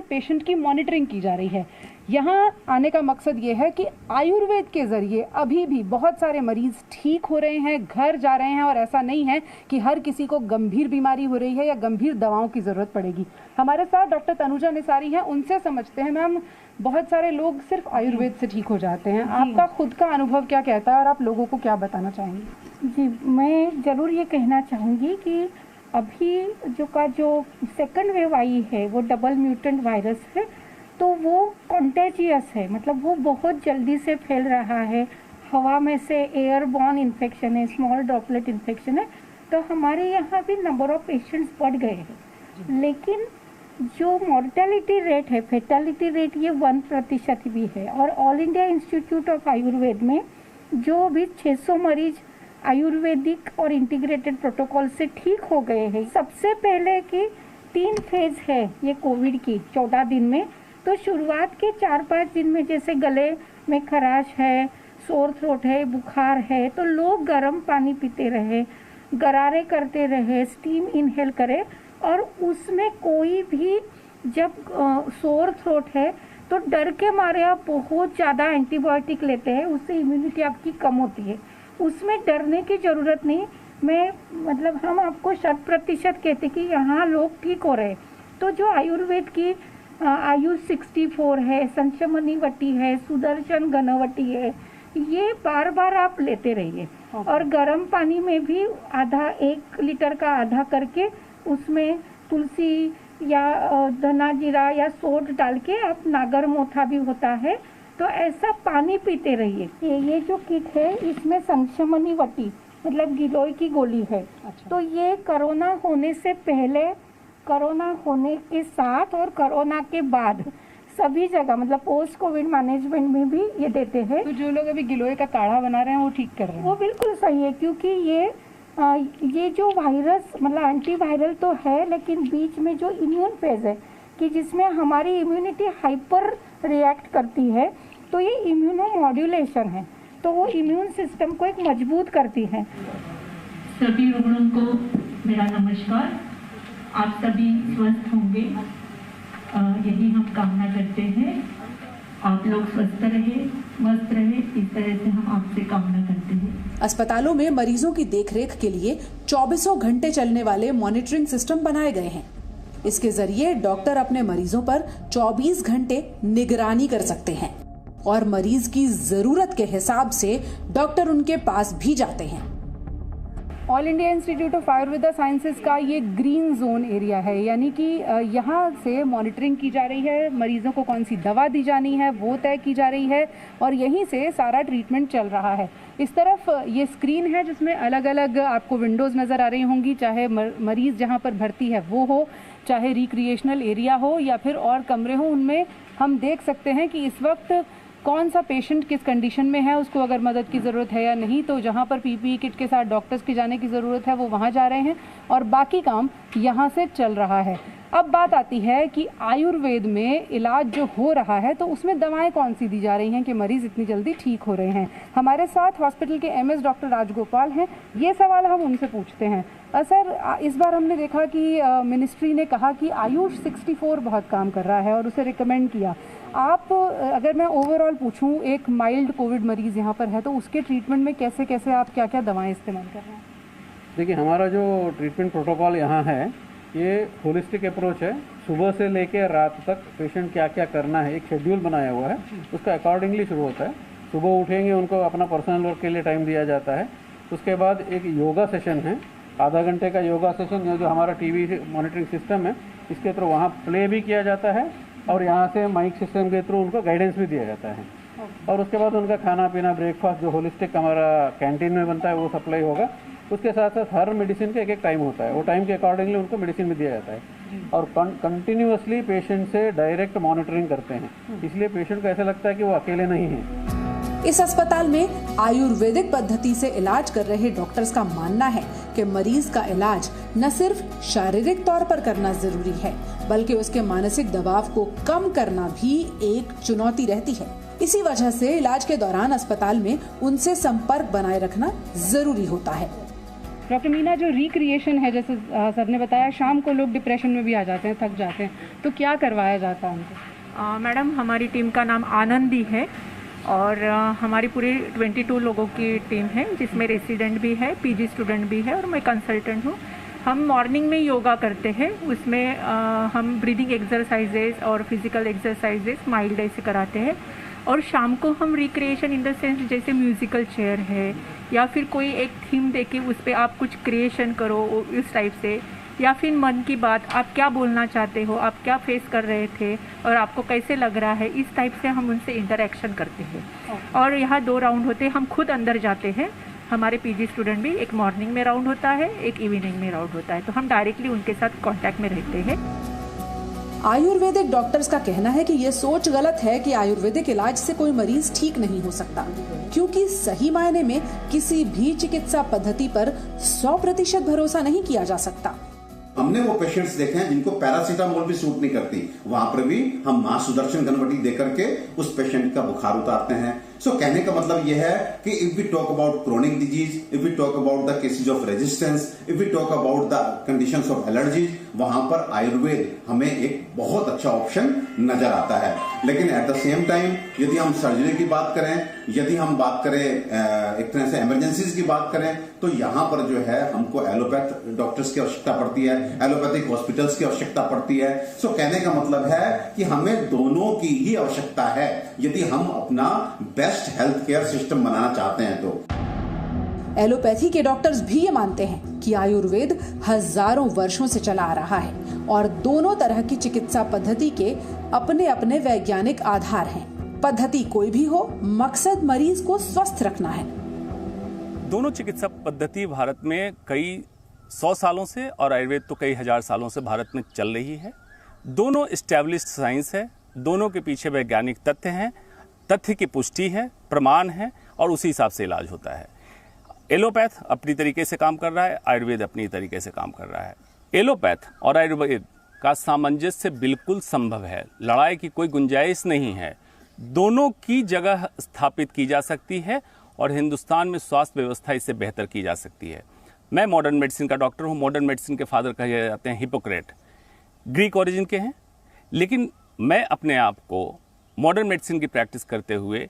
Patient की monitoring की जा रही है। यहाँ आने का मकसद ये है कि आयुर्वेद के ज़रिए अभी भी बहुत सारे मरीज़ ठीक हो रहे हैं, घर जा रहे हैं, और ऐसा नहीं है कि हर किसी को गंभीर बीमारी हो रही है या गंभीर दवाओं की ज़रूरत पड़ेगी। हमारे साथ डॉक्टर तनुजा निसारी हैं, उनसे समझते हैं। मैम, बहुत सारे लोग सिर्फ आयुर्वेद से ठीक हो जाते हैं, आपका खुद का अनुभव क्या कहता है और आप लोगों को क्या बताना चाहेंगी? जी, मैं ज़रूर ये कहना चाहूँगी कि अभी जो सेकंड वेव आई है वो डबल म्यूटेंट वायरस है, तो वो कॉन्टेजियस है, मतलब वो बहुत जल्दी से फैल रहा है। हवा में से एयरबॉर्न इन्फेक्शन है, स्मॉल ड्रॉपलेट इन्फेक्शन है। तो हमारे यहाँ भी नंबर ऑफ पेशेंट्स बढ़ गए हैं, लेकिन जो मॉर्टेलिटी रेट है, फेटालिटी रेट, ये 1% भी है। और all India institute of Ayurveda में जो भी 600 मरीज आयुर्वेदिक और इंटीग्रेटेड प्रोटोकॉल से ठीक हो गए हैं। सबसे पहले की 3 फेज है ये कोविड की 14 दिन में। तो शुरुआत के 4-5 दिन में जैसे गले में खराश है, सोर थ्रोट है, बुखार है, तो लोग गर्म पानी पीते रहे, गरारे करते रहे, स्टीम इनहेल करें, और उसमें कोई भी जब सोर थ्रोट है तो डर के मारे आप बहुत ज़्यादा एंटीबायोटिक लेते हैं, उससे इम्यूनिटी आपकी कम होती है। उसमें डरने की ज़रूरत नहीं। हम आपको 100% कहते कि यहाँ लोग ठीक हो रहे। तो जो आयुर्वेद की आयुष 64 है, संशमनी वटी है, सुदर्शन घनवटी है, ये बार बार आप लेते रहिए। और गर्म पानी में भी 1 लीटर का आधा करके उसमें तुलसी या धना जीरा या सोंठ डाल के आप नागर मोथा भी होता है, तो ऐसा पानी पीते रहिए। ये जो किट है इसमें संशमनी वटी मतलब गिलोय की गोली है। अच्छा। तो ये कोरोना होने से पहले, कोरोना होने के साथ और कोरोना के बाद सभी जगह, मतलब पोस्ट कोविड मैनेजमेंट में भी ये देते हैं। तो जो लोग अभी गिलोय का काढ़ा बना रहे हैं वो ठीक कर रहे हैं? वो बिल्कुल सही है, क्योंकि ये जो वायरस मतलब एंटीवायरल तो है, लेकिन बीच में जो इम्यून फेज है कि जिसमें हमारी इम्यूनिटी हाइपर रिएक्ट करती है, तो ये इम्यूनो मॉड्यूलेशन है, तो वो इम्यून सिस्टम को एक मजबूत करती है। सभी रुग्णों को मेरा नमस्कार। आप सभी स्वस्थ होंगे, यही हम कामना करते हैं। आप लोग स्वस्थ रहे, मस्त रहे, इस तरह से हम आपसे कामना करते हैं। अस्पतालों में मरीजों की देखरेख के लिए 24 घंटे चलने वाले मॉनिटरिंग सिस्टम बनाए गए हैं। इसके जरिए डॉक्टर अपने मरीजों पर 24 घंटे निगरानी कर सकते हैं और मरीज की जरूरत के हिसाब से डॉक्टर उनके पास भी जाते हैं। All India institute of Ayurveda sciences का ये ग्रीन जोन एरिया है, यानी कि यहाँ से मॉनिटरिंग की जा रही है, मरीजों को कौन सी दवा दी जानी है वो तय की जा रही है, और यहीं से सारा ट्रीटमेंट चल रहा है। इस तरफ ये स्क्रीन है जिसमें अलग अलग आपको विंडोज़ नज़र आ रही होंगी, चाहे मरीज़ जहाँ पर भर्ती है वो हो, चाहे रिक्रिएशनल एरिया हो या फिर और कमरे हो, उनमें हम देख सकते हैं कि इस वक्त कौन सा पेशेंट किस कंडीशन में है, उसको अगर मदद की ज़रूरत है या नहीं। तो जहाँ पर पीपीई किट के साथ डॉक्टर्स की जाने की ज़रूरत है वो वहाँ जा रहे हैं और बाकी काम यहाँ से चल रहा है। अब बात आती है कि आयुर्वेद में इलाज जो हो रहा है तो उसमें दवाएं कौन सी दी जा रही हैं कि मरीज़ इतनी जल्दी ठीक हो रहे हैं। हमारे साथ हॉस्पिटल के एमएस डॉक्टर राजगोपाल हैं, ये सवाल हम उनसे पूछते हैं। सर, इस बार हमने देखा कि मिनिस्ट्री ने कहा कि आयुष 64 बहुत काम कर रहा है और उसे रिकमेंड किया। आप, अगर मैं ओवरऑल पूछूं, एक माइल्ड कोविड मरीज़ यहाँ पर है तो उसके ट्रीटमेंट में कैसे कैसे आप क्या क्या दवाएँ इस्तेमाल कर रहे हैं? देखिए, हमारा जो ट्रीटमेंट प्रोटोकॉल यहाँ है ये होलिस्टिक अप्रोच है। सुबह से लेकर रात तक पेशेंट क्या क्या करना है एक शेड्यूल बनाया हुआ है, उसका अकॉर्डिंगली शुरू होता है। सुबह उठेंगे, उनको अपना पर्सनल वर्क के लिए टाइम दिया जाता है। उसके बाद एक योगा सेशन है, आधा घंटे का योगा सेशन, जो हमारा टीवी मॉनिटरिंग सिस्टम है इसके थ्रू वहाँ प्ले भी किया जाता है और यहाँ से माइक सिस्टम के थ्रू उनको गाइडेंस भी दिया जाता है। और उसके बाद उनका खाना पीना, ब्रेकफास्ट जो होलिस्टिक हमारा कैंटीन में बनता है वो सप्लाई होगा। उसके साथ साथ हर मेडिसिन का एक टाइम होता है, वो टाइम के अकॉर्डिंगली उनको मेडिसिन भी दिया जाता है और कंटिन्यूअसली पेशेंट से डायरेक्ट मॉनिटरिंग करते हैं, इसलिए पेशेंट को ऐसा लगता है कि वो अकेले नहीं है। इस अस्पताल में आयुर्वेदिक पद्धति से इलाज कर रहे डॉक्टर्स का मानना है कि मरीज का इलाज न सिर्फ शारीरिक तौर पर करना जरूरी है बल्कि उसके मानसिक दबाव को कम करना भी एक चुनौती रहती है। इसी वजह से इलाज के दौरान अस्पताल में उनसे संपर्क बनाए रखना जरूरी होता है। डॉक्टर मीना, जो रिक्रिएशन है, जैसे सर ने बताया, शाम को लोग डिप्रेशन में भी आ जाते हैं, थक जाते हैं, तो क्या करवाया जाता है उनको? मैडम, हमारी टीम का नाम आनंदी है और हमारी पूरी 22 लोगों की टीम है, जिसमें रेसिडेंट भी है, पीजी स्टूडेंट भी है और मैं कंसल्टेंट हूँ। हम मॉर्निंग में योगा करते हैं, उसमें हम ब्रीदिंग एक्सरसाइजेस और फिजिकल एक्सरसाइजेस माइल्ड ऐसे कराते हैं। और शाम को हम रिक्रिएशन इन द सेंस जैसे म्यूज़िकल चेयर है या फिर कोई एक थीम देके उस पर आप कुछ क्रिएशन करो इस टाइप से, या फिर मन की बात, आप क्या बोलना चाहते हो, आप क्या फेस कर रहे थे और आपको कैसे लग रहा है, इस टाइप से हम उनसे इंटरेक्शन करते हैं। और यहाँ 2 राउंड होते हैं, हम खुद अंदर जाते हैं, हमारे पीजी स्टूडेंट भी, एक मॉर्निंग में राउंड होता है, एक इवनिंग में राउंड होता है, तो हम डायरेक्टली उनके साथ कांटेक्ट में रहते हैं। आयुर्वेदिक डॉक्टर्स का कहना है कि ये सोच गलत है कि आयुर्वेदिक इलाज से कोई मरीज ठीक नहीं हो सकता, क्योंकि सही मायने में किसी भी चिकित्सा पद्धति पर 100% भरोसा नहीं किया जा सकता। हमने वो पेशेंट्स देखे हैं जिनको पैरासीटामोल भी सूट नहीं करती, वहां पर भी हम मां सुदर्शन घनवटी दे करके उस पेशेंट का बुखार उतारते हैं। सो कहने का मतलब यह है कि if we talk about chronic disease, if we talk about the cases of resistance, if we talk about the conditions of allergies, वहां पर आयुर्वेद हमें एक बहुत अच्छा ऑप्शन नजर आता है। लेकिन एट द सेम टाइम यदि हम सर्जरी की बात करें, यदि हम बात करें एक तरह से इमरजेंसीज की बात करें, तो यहां पर जो है हमको एलोपैथ डॉक्टर्स की आवश्यकता पड़ती है, एलोपैथिक हॉस्पिटल्स की आवश्यकता पड़ती है। सो कहने का मतलब है कि हमें दोनों की ही आवश्यकता है यदि हम अपना बेस्ट हेल्थ केयर सिस्टम बनाना चाहते हैं तो। एलोपैथी के डॉक्टर्स भी ये मानते हैं कि आयुर्वेद हजारों वर्षों से चला आ रहा है और दोनों तरह की चिकित्सा पद्धति के अपने अपने वैज्ञानिक आधार हैं। पद्धति कोई भी हो, मकसद मरीज को स्वस्थ रखना है। दोनों चिकित्सा पद्धति भारत में कई 100 सालों से और आयुर्वेद तो कई हजार सालों से भारत में चल रही है। दोनों एस्टैब्लिश्ड साइंस है, दोनों के पीछे वैज्ञानिक तथ्य हैं, तथ्य की पुष्टि है, प्रमाण है और उसी हिसाब से इलाज होता है। एलोपैथ अपनी तरीके से काम कर रहा है, आयुर्वेद अपनी तरीके से काम कर रहा है। एलोपैथ और आयुर्वेद का सामंजस्य बिल्कुल संभव है, लड़ाई की कोई गुंजाइश नहीं है। दोनों की जगह स्थापित की जा सकती है और हिंदुस्तान में स्वास्थ्य व्यवस्था इससे बेहतर की जा सकती है। मैं मॉडर्न मेडिसिन का डॉक्टर हूँ। मॉडर्न मेडिसिन के फादर कहे जाते हैं हिपोक्रेट, ग्रीक ओरिजिन के हैं, लेकिन मैं अपने आप को मॉडर्न मेडिसिन की प्रैक्टिस करते हुए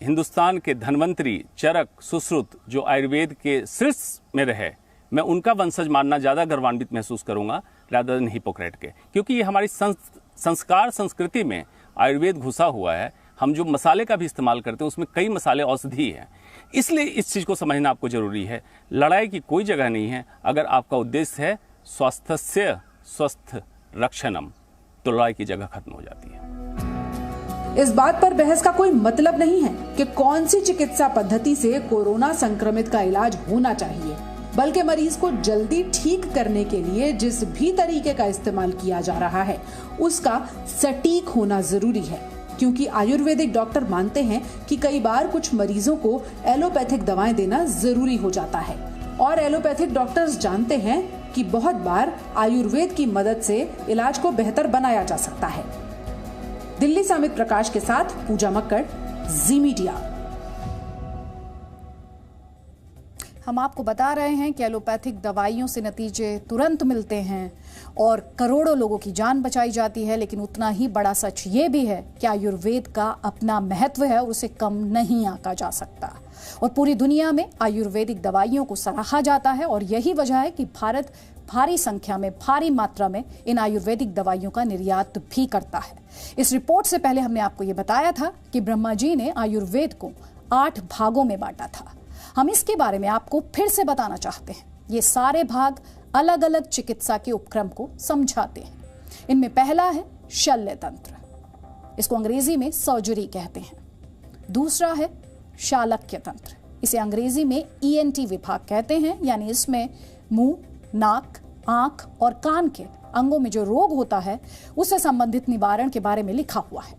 हिंदुस्तान के धन्वंतरी, चरक, सुश्रुत जो आयुर्वेद के शीर्ष में रहे, मैं उनका वंशज मानना ज़्यादा गर्वान्वित महसूस करूंगा रादर देन हिपोक्रेट के, क्योंकि ये हमारी संस्कार संस्कृति में आयुर्वेद घुसा हुआ है। हम जो मसाले का भी इस्तेमाल करते हैं उसमें कई मसाले औषधि हैं, इसलिए इस चीज़ को समझना आपको जरूरी है। लड़ाई की कोई जगह नहीं है। अगर आपका उद्देश्य है स्वास्थ्य स्वस्थ रक्षणम, तो लड़ाई की जगह खत्म हो जाती है। इस बात पर बहस का कोई मतलब नहीं है कि कौन सी चिकित्सा पद्धति से कोरोना संक्रमित का इलाज होना चाहिए, बल्कि मरीज को जल्दी ठीक करने के लिए जिस भी तरीके का इस्तेमाल किया जा रहा है उसका सटीक होना जरूरी है। क्योंकि आयुर्वेदिक डॉक्टर मानते हैं कि कई बार कुछ मरीजों को एलोपैथिक दवाएं देना जरूरी हो जाता है और एलोपैथिक डॉक्टर्स जानते हैं कि बहुत बार आयुर्वेद की मदद से इलाज को बेहतर बनाया जा सकता है। दिल्ली से अमित प्रकाश के साथ पूजा मक्कड़, जी मीडिया। हम आपको बता रहे हैं कि एलोपैथिक दवाइयों से नतीजे तुरंत मिलते हैं और करोड़ों लोगों की जान बचाई जाती है, लेकिन उतना ही बड़ा सच ये भी है कि आयुर्वेद का अपना महत्व है और उसे कम नहीं आंका जा सकता। और पूरी दुनिया में आयुर्वेदिक दवाइयों को सराहा जाता है और यही वजह है कि भारत भारी संख्या में, भारी मात्रा में इन आयुर्वेदिक दवाइयों का निर्यात भी करता है। इस रिपोर्ट से पहले हमने आपको ये बताया था कि ब्रह्मा जी ने आयुर्वेद को 8 भागों में बांटा था। हम इसके बारे में आपको फिर से बताना चाहते हैं। ये सारे भाग अलग अलग चिकित्सा के उपक्रम को समझाते हैं। इनमें पहला है शल्य तंत्र, इसको अंग्रेजी में सर्जरी कहते हैं। दूसरा है शालक्य तंत्र, इसे अंग्रेजी में ENT विभाग कहते हैं, यानी इसमें मुंह, नाक, आंख और कान के अंगों में जो रोग होता है उससे संबंधित निवारण के बारे में लिखा हुआ है।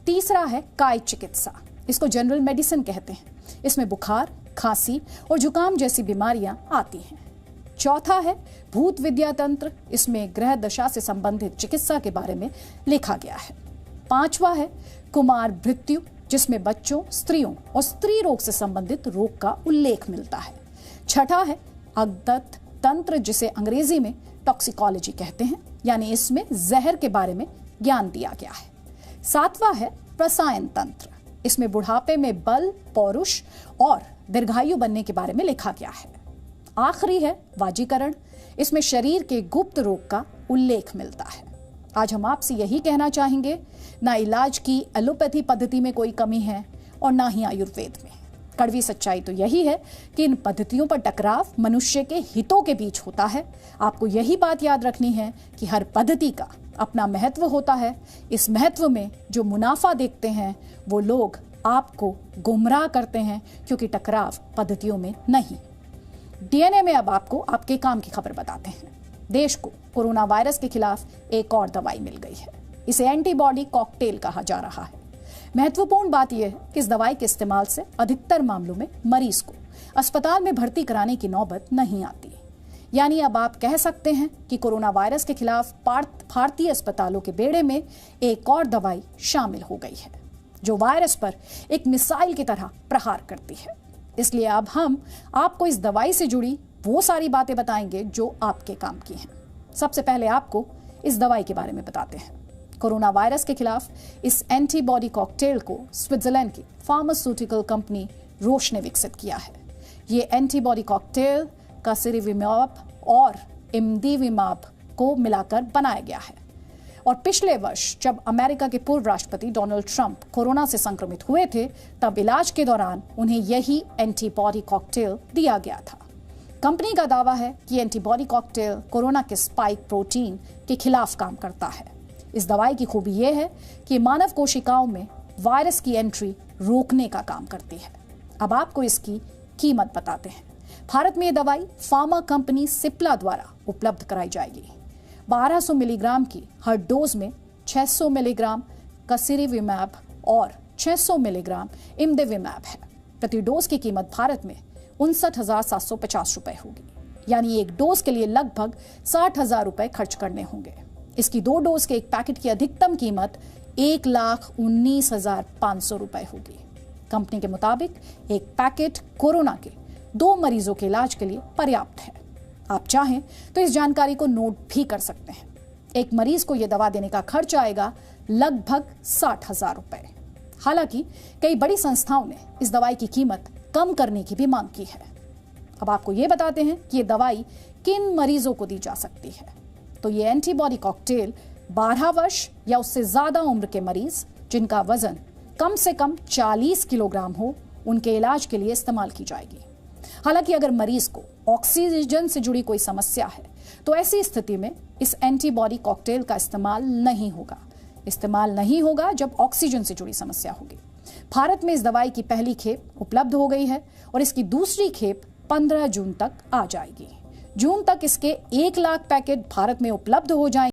तीसरा है काय चिकित्सा, इसको जनरल मेडिसिन कहते हैं। इसमें बुखार, खांसी और जुकाम जैसी बीमारियां आती हैं। चौथा है भूत विद्या तंत्र, इसमें ग्रह दशा से संबंधित चिकित्सा के बारे में लिखा गया है। पांचवा है कुमार भृत्यु, जिसमें बच्चों, स्त्रियों और स्त्री रोग से संबंधित रोग का उल्लेख मिलता है। छठा है अग्दत तंत्र, जिसे अंग्रेजी में टॉक्सिकोलॉजी कहते हैं, यानी इसमें जहर के बारे में ज्ञान दिया गया है। 7वां है रसायन तंत्र, इसमें बुढ़ापे में बल, पौरुष और दीर्घायु बनने के बारे में लिखा गया है। आखिरी है वाजीकरण, इसमें शरीर के गुप्त रोग का उल्लेख मिलता है। आज हम आपसे यही कहना चाहेंगे, ना इलाज की एलोपैथी पद्धति में कोई कमी है और ना ही आयुर्वेद में। कड़वी सच्चाई तो यही है कि इन पद्धतियों पर टकराव मनुष्य के हितों के बीच होता है। आपको यही बात याद रखनी है कि हर पद्धति का अपना महत्व होता है। इस महत्व में जो मुनाफा देखते हैं वो लोग आपको गुमराह करते हैं, क्योंकि टकराव पद्धतियों में नहीं। डीएनए में अब आपको आपके काम की खबर बताते हैं। देश को कोरोना वायरस के खिलाफ एक और दवाई मिल गई है। इसे एंटीबॉडी कॉकटेल कहा जा रहा है। महत्वपूर्ण बात यह है कि इस दवाई के इस्तेमाल से अधिकतर मामलों में मरीज को अस्पताल में भर्ती कराने की नौबत नहीं आती। यानी अब आप कह सकते हैं कि कोरोना वायरस के खिलाफ भारतीय अस्पतालों के बेड़े में एक और दवाई शामिल हो गई है, जो वायरस पर एक मिसाइल की तरह प्रहार करती है। इसलिए अब हम आपको इस दवाई से जुड़ी वो सारी बातें बताएंगे जो आपके काम की हैं। सबसे पहले आपको इस दवाई के बारे में बताते हैं। कोरोना वायरस के खिलाफ इस एंटीबॉडी कॉकटेल को स्विट्जरलैंड की फार्मास्यूटिकल कंपनी रोश ने विकसित किया है। ये एंटीबॉडी कॉकटेल कासिरिविमैब और इमदीविमाब को मिलाकर बनाया गया है। और पिछले वर्ष जब अमेरिका के पूर्व राष्ट्रपति डोनाल्ड ट्रंप कोरोना से संक्रमित हुए थे, तब इलाज के दौरान उन्हें यही एंटीबॉडी कॉकटेल दिया गया था। कंपनी का दावा है कि एंटीबॉडी कॉकटेल कोरोना के स्पाइक प्रोटीन के खिलाफ काम करता है। इस दवाई की खूबी यह है कि मानव कोशिकाओं में वायरस की एंट्री रोकने का काम करती है। अब आपको इसकी कीमत बताते हैं। भारत में यह दवाई फार्मा कंपनी सिप्ला द्वारा उपलब्ध कराई जाएगी। 1200 मिलीग्राम की हर डोज में 600 मिलीग्राम कासिरिविमैब और 600 मिलीग्राम इमदीविमैब है। प्रति डोज की कीमत भारत में 59,750 रुपए होगी। यानी एक डोज के लिए लगभग 60,000 रुपए खर्च करने होंगे। इसकी 2 डोज के एक पैकेट की अधिकतम कीमत 1,19,500 रुपए होगी। कंपनी के मुताबिक एक पैकेट कोरोना के 2 मरीजों के इलाज के लिए पर्याप्त है। आप चाहें तो इस जानकारी को नोट भी कर सकते हैं। एक मरीज को यह दवा देने का खर्च आएगा लगभग 60,000 रुपए। हालांकि कई बड़ी संस्थाओं ने इस दवाई की कीमत कम करने की भी मांग की है। अब आपको यह बताते हैं कि यह दवाई किन मरीजों को दी जा सकती है। तो ये एंटीबॉडी कॉकटेल 12 वर्ष या उससे ज्यादा उम्र के मरीज जिनका वजन कम से कम 40 किलोग्राम हो, उनके इलाज के लिए इस्तेमाल की जाएगी। हालांकि अगर मरीज को ऑक्सीजन से जुड़ी कोई समस्या है तो ऐसी स्थिति में इस एंटीबॉडी कॉकटेल का इस्तेमाल नहीं होगा जब ऑक्सीजन से जुड़ी समस्या होगी। भारत में इस दवाई की पहली खेप उपलब्ध हो गई है और इसकी दूसरी खेप 15 जून तक आ जाएगी। जून तक इसके 1 लाख पैकेट भारत में उपलब्ध हो जाएंगे।